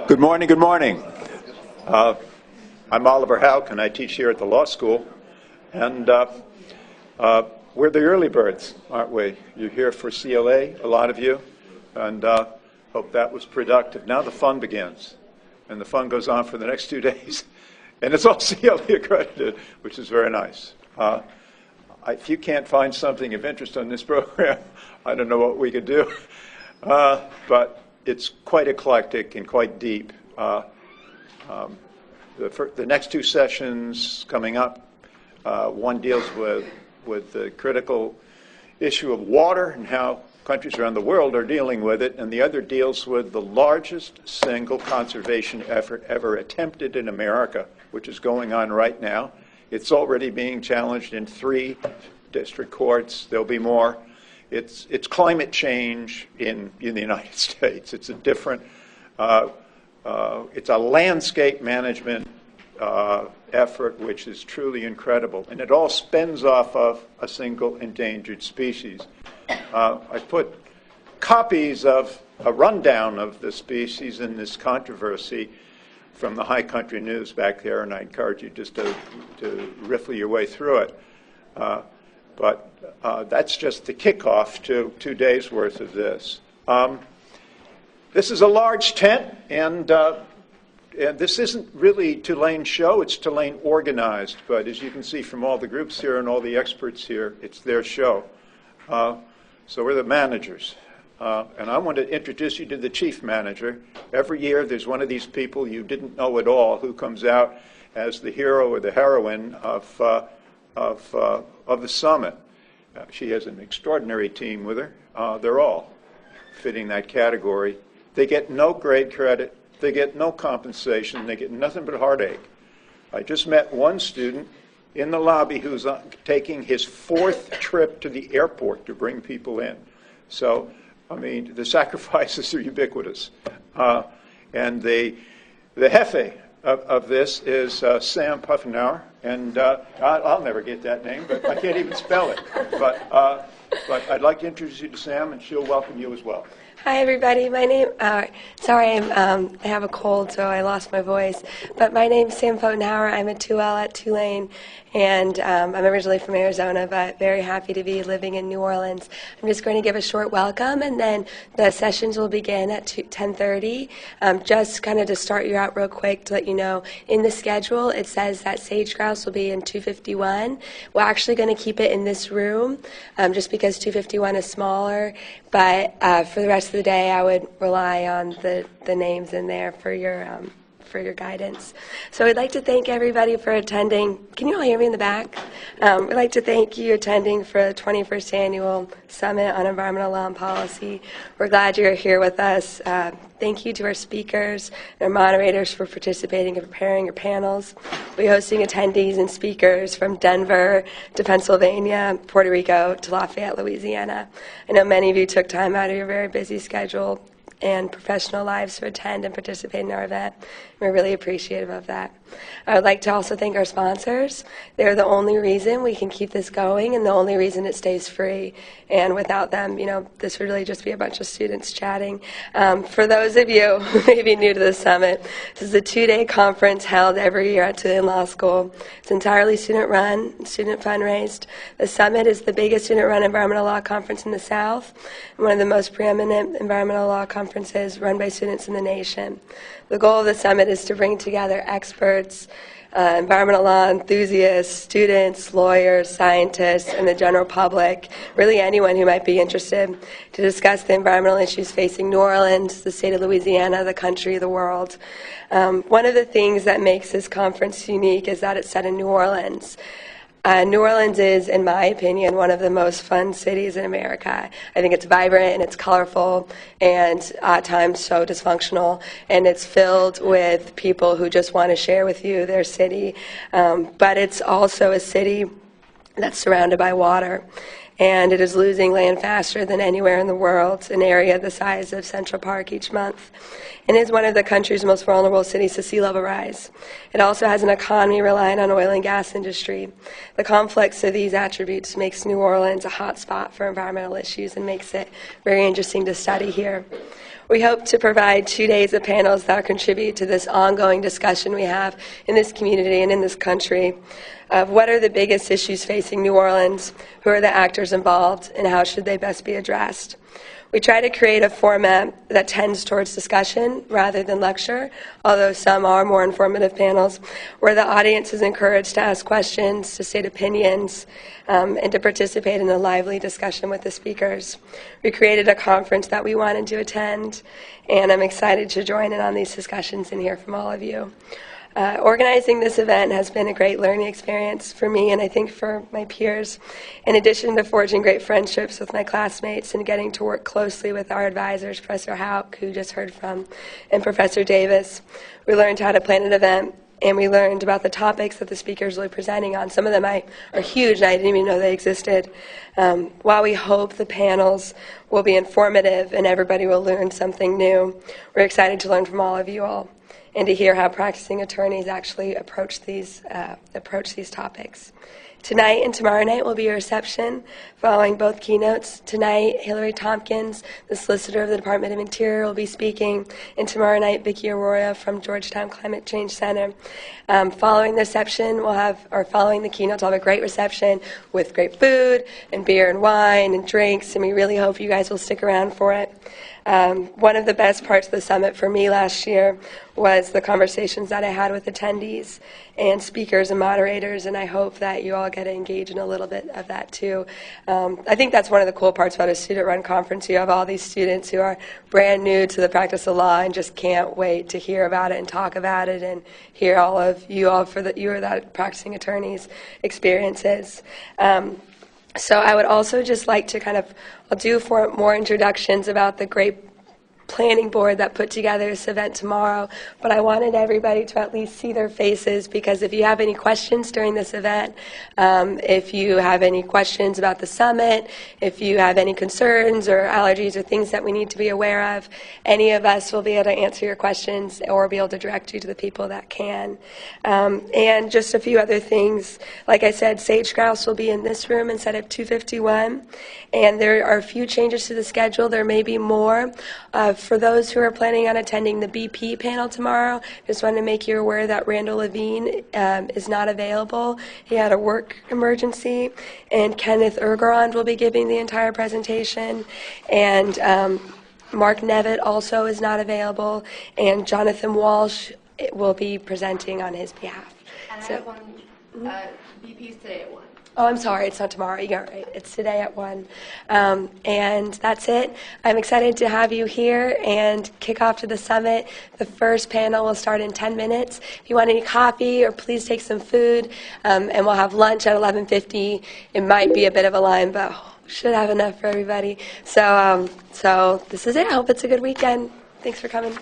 Good morning, good morning. I'm Oliver Houck, and I teach here at the law school. And we're the early birds, aren't we? You're here for CLA, a lot of you, and hope that was productive. Now the fun begins, and the fun goes on for the next 2 days. And it's all CLA accredited, which is very nice. If you can't find something of interest on this program, I don't know what we could do. But it's quite eclectic and quite deep. The next two sessions coming up, one deals with the critical issue of water and how countries around the world are dealing with it, and the other deals with the largest single conservation effort ever attempted in America, which is going on right now. It's already being challenged in 3 district courts. There'll be more. It's climate change in the United States. It's a different, it's a landscape management effort which is truly incredible. And it all spins off of a single endangered species. I put copies of a rundown of the species in this controversy from the High Country News back there, and I encourage you just to riffle your way through it. But that's just the kickoff to 2 days' worth of this. This is a large tent, and this isn't really Tulane's show, it's Tulane organized. But as you can see from all the groups here and all the experts here, it's their show. So we're the managers. And I want to introduce you to the chief manager. Every year there's one of these people you didn't know at all who comes out as the hero or the heroine of the summit. She has an extraordinary team with her. They're all fitting that category. They get no grade credit. They get no compensation. They get nothing but heartache. I just met one student in the lobby who's taking his 4th trip to the airport to bring people in. So, I mean, the sacrifices are ubiquitous. And the jefe of this is Sam Pufnauer. And I'll never get that name, but I can't even spell it. But I'd like to introduce you to Sam, and she'll welcome you as well. Hi, everybody. My name, sorry, I have a cold, so I lost my voice. But my name's Sam Pufnauer. I'm a 2L at Tulane, and I'm originally from Arizona, but very happy to be living in New Orleans. I'm just going to give a short welcome, and then the sessions will begin at 10:30. Just kind of to start you out real quick to let you know, in the schedule, it says that sage grouse will be in 251. We're actually going to keep it in this room, just because 251 is smaller. But for the rest of the day, I would rely on the names in there for your guidance. So I'd like to thank everybody for attending. Can you all hear me in the back? We'd like to thank you attending for the 21st Annual Summit on Environmental Law and Policy. We're glad you're here with us. Thank you to our speakers and our moderators for participating and preparing your panels. We'll be hosting attendees and speakers from Denver to Pennsylvania, Puerto Rico to Lafayette, Louisiana. I know many of you took time out of your very busy schedule and professional lives to attend and participate in our event. We're really appreciative of that. I would like to also thank our sponsors. They're the only reason we can keep this going and the only reason it stays free. And without them, this would really just be a bunch of students chatting. For those of you who may be new to the summit, this is a 2-day conference held every year at Tulane Law School. It's entirely student-run, student fundraised. The summit is the biggest student-run environmental law conference in the South, and one of the most preeminent environmental law conferences run by students in the nation. The goal of the summit is to bring together experts, environmental law enthusiasts, students, lawyers, scientists, and the general public, really anyone who might be interested, to discuss the environmental issues facing New Orleans, the state of Louisiana, the country, the world. One of the things that makes this conference unique is that it's set in New Orleans. New Orleans is, in my opinion, one of the most fun cities in America. I think it's vibrant and it's colorful and at times so dysfunctional, and it's filled with people who just want to share with you their city. But it's also a city that's surrounded by water, and it is losing land faster than anywhere in the world, an area the size of Central Park each month, and is one of the country's most vulnerable cities to sea level rise. It also has an economy relying on oil and gas industry. The conflicts of these attributes makes New Orleans a hot spot for environmental issues and makes it very interesting to study here. We hope to provide 2 days of panels that contribute to this ongoing discussion we have in this community and in this country of what are the biggest issues facing New Orleans, who are the actors involved, and how should they best be addressed. We try to create a format that tends towards discussion rather than lecture, although some are more informative panels, where the audience is encouraged to ask questions, to state opinions, and to participate in a lively discussion with the speakers. We created a conference that we wanted to attend, and I'm excited to join in on these discussions and hear from all of you. Organizing this event has been a great learning experience for me and I think for my peers. In addition to forging great friendships with my classmates and getting to work closely with our advisors, Professor Hauk, who you just heard from, and Professor Davis, we learned how to plan an event, and we learned about the topics that the speakers will be presenting on. Some of them are huge, and I didn't even know they existed. While we hope the panels will be informative and everybody will learn something new, we're excited to learn from all of you all and to hear how practicing attorneys actually approach these topics. Tonight and tomorrow night will be a reception following both keynotes. Tonight, Hillary Tompkins, the Solicitor of the Department of Interior, will be speaking, and tomorrow night, Vicki Aurora from Georgetown Climate Change Center. Following the reception, following the keynotes, we'll have a great reception with great food and beer and wine and drinks, and we really hope you guys will stick around for it. One of the best parts of the summit for me last year was the conversations that I had with attendees and speakers and moderators, and I hope that you all get to engage in a little bit of that too. I think that's one of the cool parts about a student-run conference. You have all these students who are brand new to the practice of law and just can't wait to hear about it and talk about it and hear all of you all you are that practicing attorneys' experiences. So I would also just like to I'll do more introductions about the great planning board that put together this event tomorrow, but I wanted everybody to at least see their faces, because if you have any questions during this event, if you have any questions about the summit, if you have any concerns or allergies or things that we need to be aware of, any of us will be able to answer your questions or be able to direct you to the people that can. And just a few other things. Like I said, Sage Grouse will be in this room instead of 251, and there are a few changes to the schedule. There may be more. For those who are planning on attending the BP panel tomorrow, just wanted to make you aware that Randall Levine is not available. He had a work emergency, and Kenneth Ergerond will be giving the entire presentation, and Mark Nevitt also is not available, and Jonathan Walsh will be presenting on his behalf. And So, I have one, BP's today at 1. Oh, I'm sorry, it's not tomorrow. You got it right. It's today at 1. And that's it. I'm excited to have you here and kick off to the summit. The first panel will start in 10 minutes. If you want any coffee, or please take some food, and we'll have lunch at 11:50. It might be a bit of a line, but should have enough for everybody. So this is it. I hope it's a good weekend. Thanks for coming.